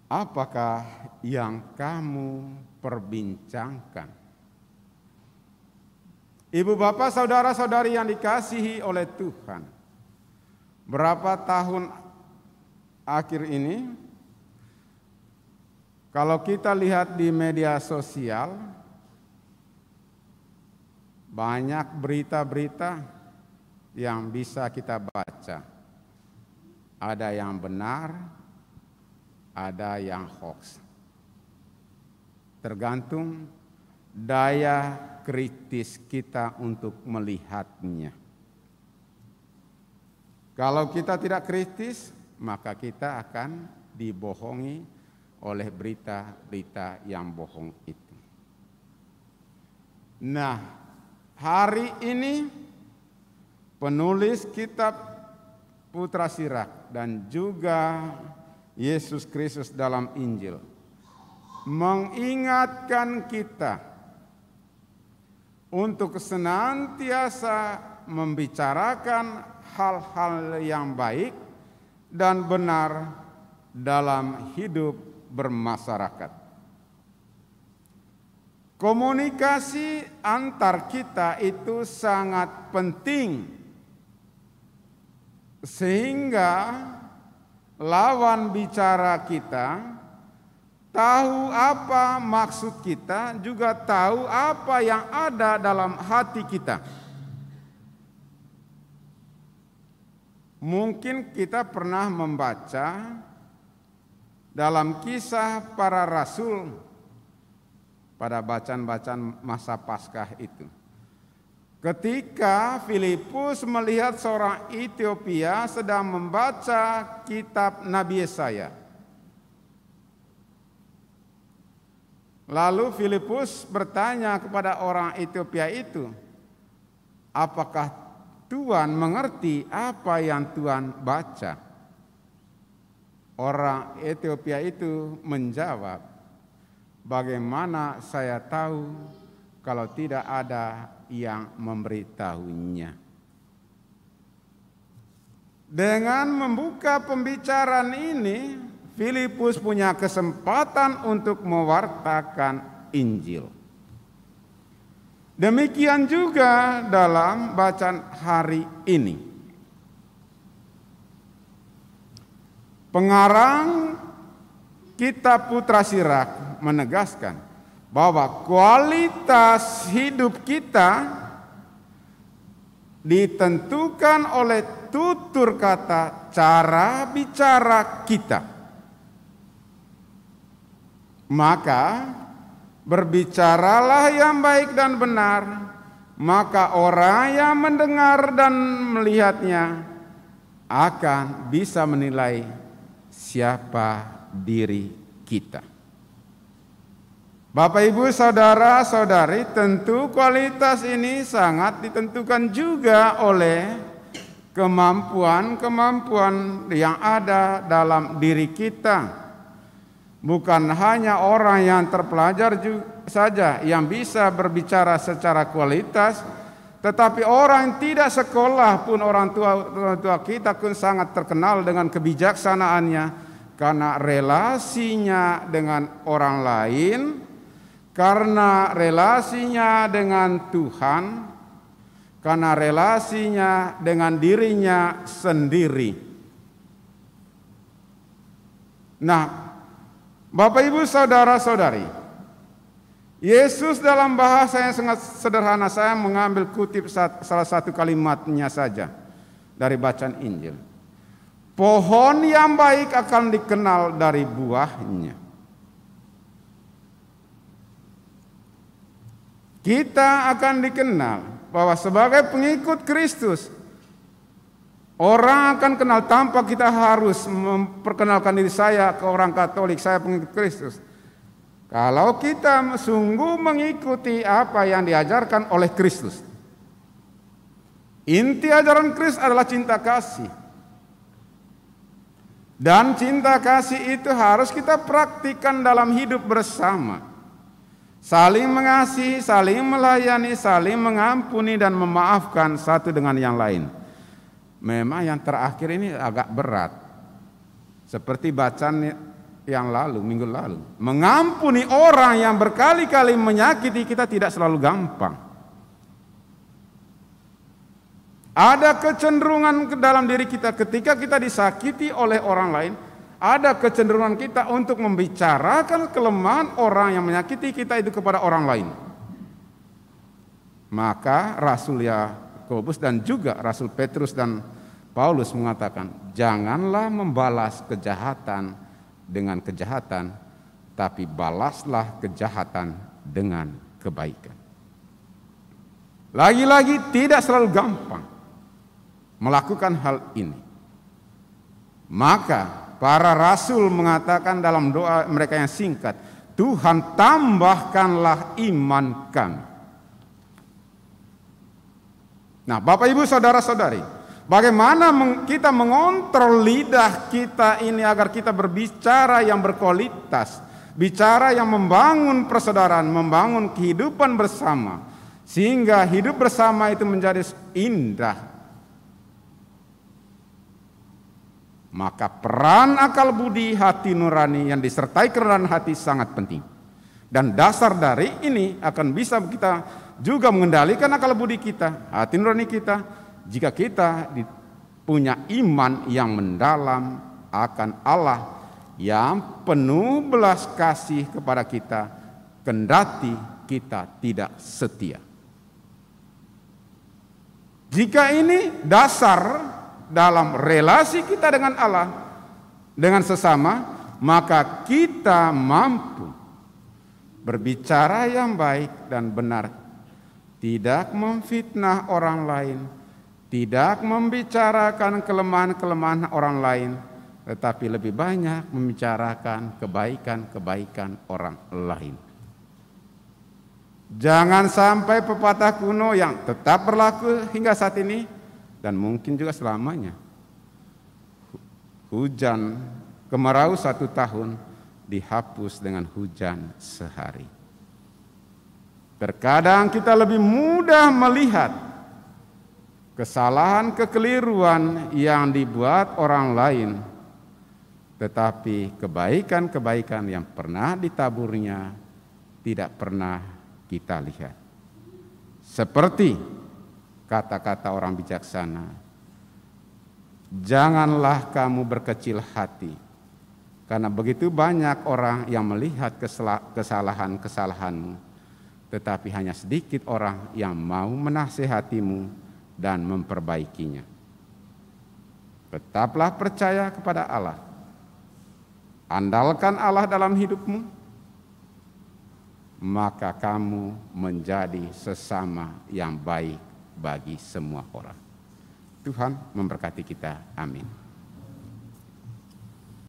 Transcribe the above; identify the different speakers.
Speaker 1: apakah yang kamu perbincangkan? Ibu bapak saudara-saudari yang dikasihi oleh Tuhan, berapa tahun akhir ini kalau kita lihat di media sosial, banyak berita-berita yang bisa kita baca. Ada yang benar, ada yang hoax. Tergantung daya kritis kita untuk melihatnya. Kalau kita tidak kritis, maka kita akan dibohongi oleh berita-berita yang bohong itu. Nah, hari ini penulis kitab Putra Sirak dan juga Yesus Kristus dalam Injil mengingatkan kita untuk senantiasa membicarakan hal-hal yang baik dan benar dalam hidup bermasyarakat. Komunikasi antar kita itu sangat penting, sehingga lawan bicara kita tahu apa maksud kita, juga tahu apa yang ada dalam hati kita. Mungkin kita pernah membaca dalam kisah para rasul pada bacaan-bacaan masa Paskah itu. Ketika Filipus melihat seorang Ethiopia sedang membaca kitab Nabi Yesaya. Lalu Filipus bertanya kepada orang Ethiopia itu, apakah Tuhan mengerti apa yang Tuhan baca? Orang Ethiopia itu menjawab, bagaimana saya tahu kalau tidak ada yang memberitahunya? Dengan membuka pembicaraan ini, Filipus punya kesempatan untuk mewartakan Injil. Demikian juga dalam bacaan hari ini. Pengarang kitab Putra Sirak menegaskan bahwa kualitas hidup kita ditentukan oleh tutur kata, cara bicara kita. Maka berbicaralah yang baik dan benar, maka orang yang mendengar dan melihatnya akan bisa menilai siapa diri kita. Bapak, Ibu, saudara-saudari, tentu kualitas ini sangat ditentukan juga oleh kemampuan-kemampuan yang ada dalam diri kita. Bukan hanya orang yang terpelajar saja yang bisa berbicara secara kualitas, tetapi orang yang tidak sekolah pun, orang tua kita pun sangat terkenal dengan kebijaksanaannya karena relasinya dengan orang lain, karena relasinya dengan Tuhan, karena relasinya dengan dirinya sendiri. Nah, Bapak, Ibu, saudara-saudari, Yesus dalam bahasa yang sangat sederhana, saya mengambil kutip salah satu kalimatnya saja dari bacaan Injil. Pohon yang baik akan dikenal dari buahnya. Kita akan dikenal bahwa sebagai pengikut Kristus, orang akan kenal tanpa kita harus memperkenalkan diri saya ke orang Katolik, saya pengikut Kristus. Kalau kita sungguh mengikuti apa yang diajarkan oleh Kristus. Inti ajaran Kristus adalah cinta kasih. Dan cinta kasih itu harus kita praktikkan dalam hidup bersama. Saling mengasihi, saling melayani, saling mengampuni dan memaafkan satu dengan yang lain. Memang yang terakhir ini agak berat. Seperti bacaan yang lalu, minggu lalu. Mengampuni orang yang berkali-kali menyakiti kita tidak selalu gampang. Ada kecenderungan ke dalam diri kita ketika kita disakiti oleh orang lain, ada kecenderungan kita untuk membicarakan kelemahan orang yang menyakiti kita itu kepada orang lain. Maka Rasul Yakobus dan juga Rasul Petrus dan Paulus mengatakan, janganlah membalas kejahatan dengan kejahatan, tapi balaslah kejahatan dengan kebaikan. Lagi-lagi tidak selalu gampang melakukan hal ini. Maka para rasul mengatakan dalam doa mereka yang singkat, Tuhan tambahkanlah iman kami. Nah, Bapak Ibu Saudara-saudari, bagaimana kita mengontrol lidah kita ini agar kita berbicara yang berkualitas, bicara yang membangun persaudaraan, membangun kehidupan bersama, sehingga hidup bersama itu menjadi indah. Maka peran akal budi hati nurani yang disertai kerendahan hati sangat penting. Dan dasar dari ini akan bisa kita juga mengendalikan akal budi kita, hati nurani kita, jika kita punya iman yang mendalam akan Allah yang penuh belas kasih kepada kita, kendati kita tidak setia. Jika ini dasar dalam relasi kita dengan Allah, dengan sesama, maka kita mampu berbicara yang baik dan benar, tidak memfitnah orang lain, tidak membicarakan kelemahan-kelemahan orang lain, tetapi lebih banyak membicarakan kebaikan-kebaikan orang lain. Jangan sampai pepatah kuno yang tetap berlaku hingga saat ini dan mungkin juga selamanya, hujan kemarau 1 tahun dihapus dengan hujan sehari. Terkadang kita lebih mudah melihat kesalahan kekeliruan yang dibuat orang lain, tetapi kebaikan-kebaikan yang pernah ditaburnya tidak pernah kita lihat. Seperti kata-kata orang bijaksana, janganlah kamu berkecil hati, karena begitu banyak orang yang melihat kesalahan-kesalahanmu, tetapi hanya sedikit orang yang mau menasihatimu dan memperbaikinya. Tetaplah percaya kepada Allah, andalkan Allah dalam hidupmu, maka kamu menjadi sesama yang baik bagi semua orang. Tuhan memberkati kita. Amin.